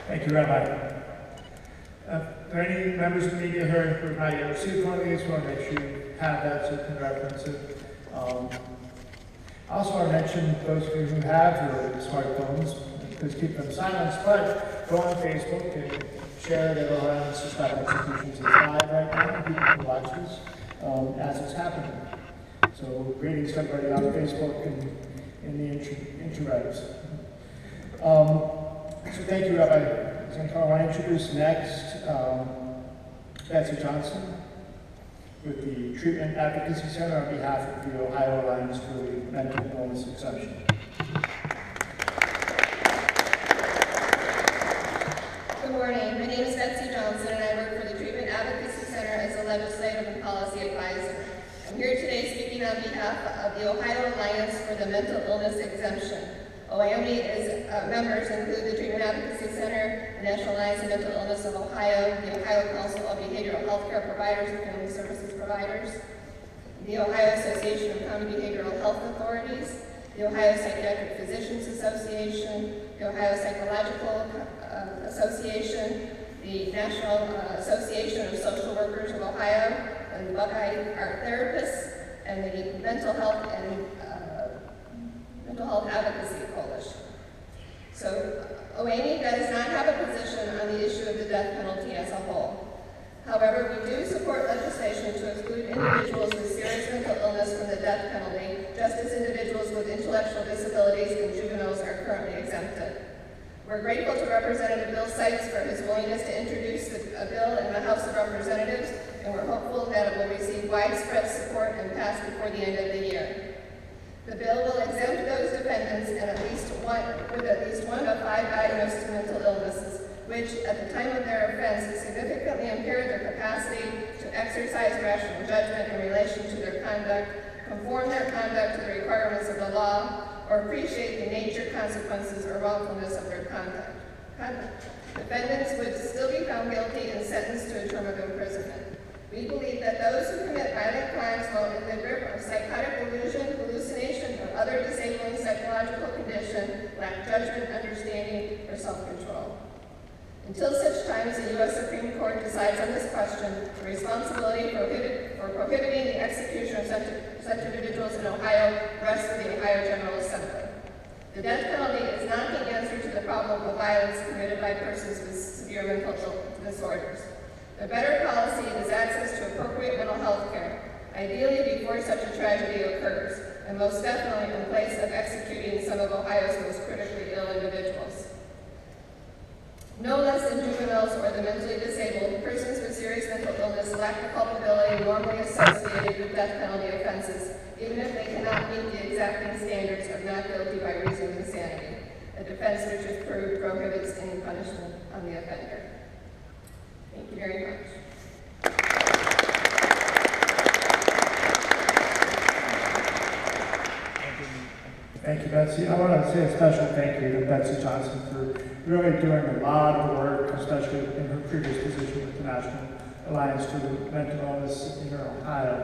Thank you, Rabbi. Are there any members of the media here who have not yet received one of these? I want to make sure you have that so you can reference it. I also want to mention those of you who have your smartphones, please keep them silenced, but go on Facebook and share that Ohioans suspect executions is live right now, and people can watch this as it's happening. So greetings to everybody on Facebook and in the interwebs. So thank you, Rabbi. I want to introduce next Betsy Johnson with the Treatment Advocacy Center on behalf of the Ohio Alliance for the Mental Illness Exemption. Good morning. My name is Betsy Johnson, and I work for the Treatment Advocacy Center as a legislative and policy advisor. I'm here today speaking on behalf of the Ohio Alliance for the Mental Illness Exemption. OAME members include the Treatment Advocacy Center, the National Alliance of Mental Illness of Ohio, the Ohio Council of Behavioral Health Care Providers and Family Services Providers, the Ohio Association of County Behavioral Health Authorities, the Ohio Psychiatric Physicians Association, the Ohio Psychological Association, the National Association of Social Workers of Ohio, and the Buckeye Art Therapists, and the Mental Health Advocacy Coalition. So OAME does not have a position on the issue of the death penalty as a whole. However, we do support legislation to exclude individuals with serious mental illness from the death penalty, just as individuals with intellectual disabilities and juveniles are currently exempted. We're grateful to Representative Bill Sykes for his willingness to introduce a bill in the House of Representatives, and we're hopeful that it will receive widespread support and pass before the end of the year. The bill will exempt those defendants with at least one of 5 diagnosed mental illnesses, which at the time of their offense significantly impaired their capacity to exercise rational judgment in relation to their conduct, conform their conduct to the requirements of the law, or appreciate the nature, consequences, or wrongfulness of their conduct. Defendants would still be found guilty and sentenced to a term of imprisonment. We believe that those who commit violent crimes while in the grip of psychotic delusion, hallucination, or other disabling psychological condition lack judgment, understanding, or self-control. Until such time as the U.S. Supreme Court decides on this question, the responsibility for prohibiting the execution of such individuals in Ohio rests with the Ohio General Assembly. The death penalty is not the answer to the problem of violence committed by persons with severe mental disorders. The better policy is access to appropriate mental health care, ideally before such a tragedy occurs, and most definitely in place of executing some of Ohio's most critically ill individuals. No less than juveniles or the mentally disabled, persons with serious mental illness lack the culpability normally associated with death penalty offenses, even if they cannot meet the exacting standards of not guilty by reason of insanity, a defense which, if proved, prohibits any punishment on the offender. Thank you very much. Thank you, Betsy. I want to say a special thank you to Betsy Johnson for really doing a lot of work, especially in her previous position with the National Alliance for the Mental Illness in Ohio,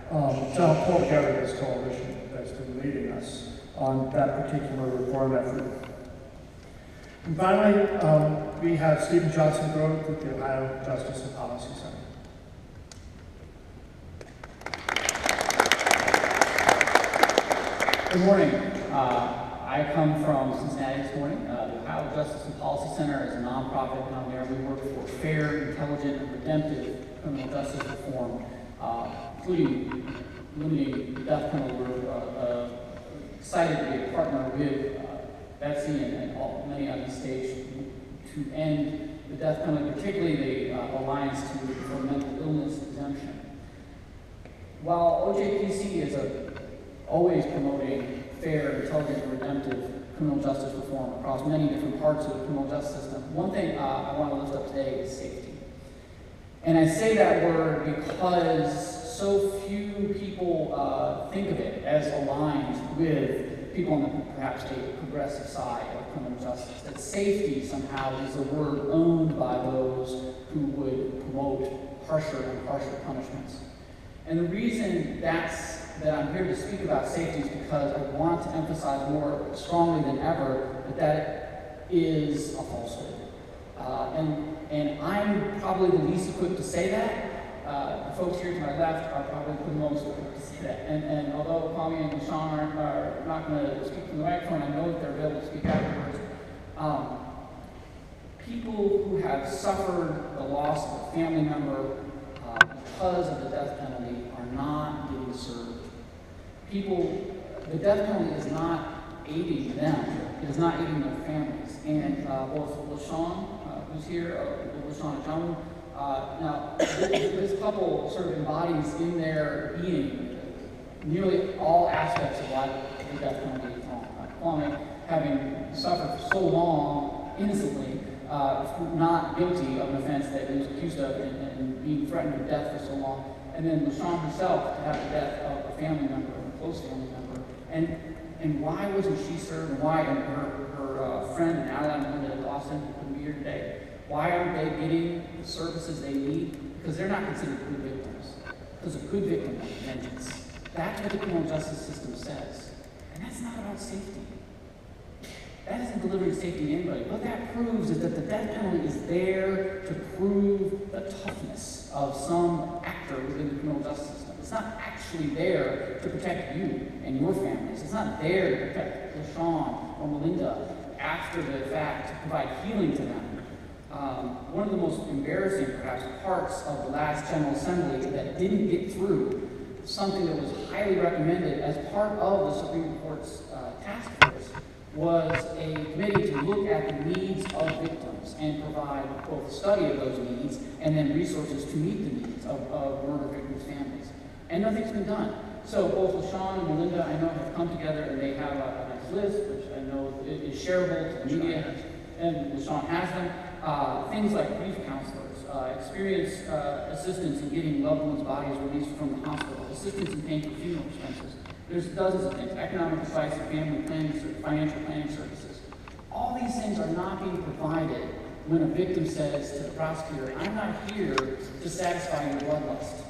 to help pull together this coalition that's been leading us on that particular reform effort. And finally, we have Stephen Johnson Grove with the Ohio Justice and Policy Center. Good morning. I come from Cincinnati this morning. The Ohio Justice and Policy Center is a nonprofit down there. We work for fair, intelligent, and redemptive criminal justice reform, including eliminating the death penalty. We're excited to be a partner with Betsy and many on the stage to end the death penalty, particularly the Alliance for Mental Illness Exemption. While OJPC is always promoting fair, intelligent, and redemptive criminal justice reform across many different parts of the criminal justice system, one thing I want to lift up today is safety. And I say that word because so few people think of it as aligned with people on the perhaps a progressive side of criminal justice, that safety somehow is a word owned by those who would promote harsher and harsher punishments. And the reason that I'm here to speak about safety is because I want to emphasize more strongly than ever that is a falsehood. And I'm probably the least equipped to say that. The folks here to my left are probably the most equipped to say that. And although Kwame and Sean are not going to speak from the microphone, I know that they're available to speak afterwards. People who have suffered the loss of a family member because of the death penalty are not getting served. The death penalty is not aiding them. It is not aiding their families. And both LaShawn, who's here, LaShawn and John, now this couple sort of embodies in their being nearly all aspects of why the death penalty is wrong. Kwame, having suffered for so long innocently, not guilty of an offense that he was accused of and being threatened with death for so long, and then LaShawn herself to have the death of a family member, a close family member, and why wasn't she served, and why her friend and ally Melinda Dawson couldn't be here today? Why aren't they getting the services they need? Because they're not considered good victims. Because a good victim has vengeance. That's what the criminal justice system says. And that's not about safety. That isn't delivering safety to anybody. What that proves is that the death penalty is there to prove the toughness of some actor within the criminal justice system. It's not actually there to protect you and your families. It's not there to protect LaShawn or Melinda after the fact to provide healing to them. One of the most embarrassing, perhaps, parts of the last General Assembly that didn't get through, something that was highly recommended as part of the Supreme Court's task force, was a committee to look at the needs of victims and provide both a study of those needs and then resources to meet the needs of murder victims' families. And nothing's been done. So both LaShawn and Melinda, I know, have come together and they have a nice list, which I know is shareable to the media, and LaShawn has them. Things like grief counselors, experience assistance in getting loved ones' bodies released from the hospital, assistance in paying for funeral expenses. There's dozens of things, economic advice and family planning, financial planning services. All these things are not being provided when a victim says to the prosecutor, I'm not here to satisfy your bloodlust.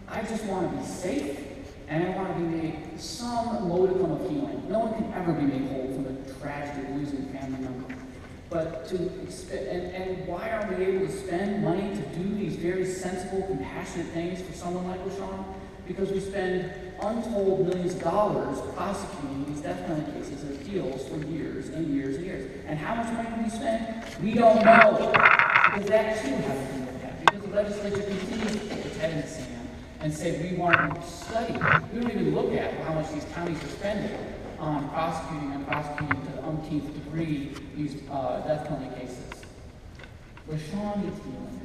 I just want to be safe, and I want to be made some modicum of healing. No one can ever be made whole from the tragedy of losing a family member. But and why are we able to spend money to do these very sensible, compassionate things for someone like LaShawn? Because we spend untold millions of dollars prosecuting these death penalty cases and appeals for years and years and years. And how much money do we spend? We don't know. Because that too hasn't been looked at. Because the legislature continues to put its head in the sand and say we want to study. We don't even look at how much these counties are spending on prosecuting to the umpteenth degree these death penalty cases. LaShawn needs healing.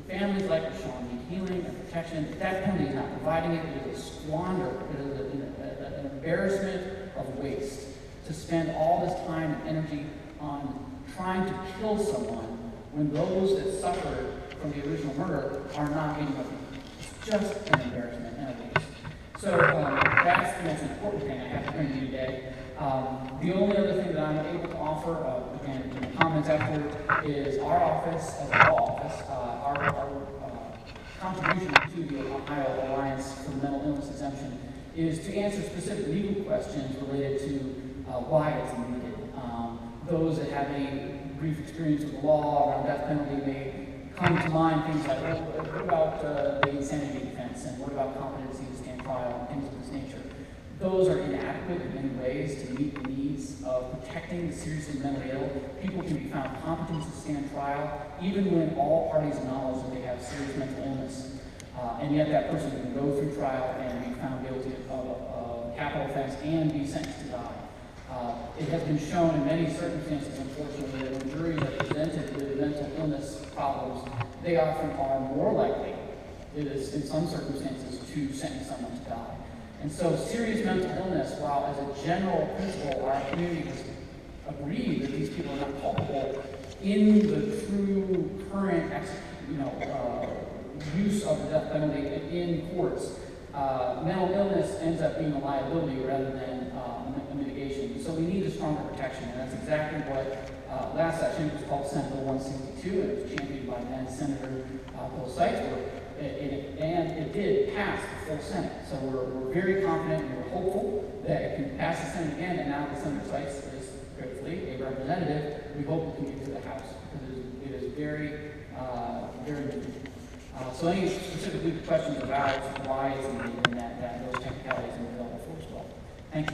Families like LaShawn need healing and protection. The death penalty is not providing it. It is a squander. It is an embarrassment of waste to spend all this time and energy on trying to kill someone when those that suffered from the original murder are not getting what they need. It's just an embarrassment and a waste. So that's the most important thing I have to bring to you today. The only other thing that I'm able to offer, again, in the comments after, is our office, as a law office, our contribution to the Ohio Alliance for the Mental Illness Exemption is to answer specific legal questions related to why it's needed. Those that have a brief experience with the law around death penalty may come to mind things like, well, what about the insanity defense, and what about competency to stand trial, and things of this nature. Those are inadequate in many ways to meet the needs of protecting the seriously mentally ill. People can be found competent to stand trial, even when all parties acknowledge that they have serious mental illness. And yet that person can go through trial and be found guilty of a capital offense and be sentenced to die. It has been shown in many circumstances, unfortunately, that when juries are presented with mental illness problems, they often are more likely, it is in some circumstances, to sentence someone to die. And so serious mental illness, while as a general principle our community has agreed that these people are not culpable, in the true current use of the death penalty in courts, mental illness ends up being a liability rather than a mitigation. So we need a stronger protection, and that's exactly what last session was called Senate Bill 162, and it was championed by then Senator Bill Seitzberg. And it did pass the full Senate. So we're very confident and we're hopeful that it can pass the Senate again, and now that Senator Seitz is gratefully, a representative, we hope we can get to the House, because it is very, very needed. So any specific questions about why it's needed and that those technicalities are available for us as well. Thank you.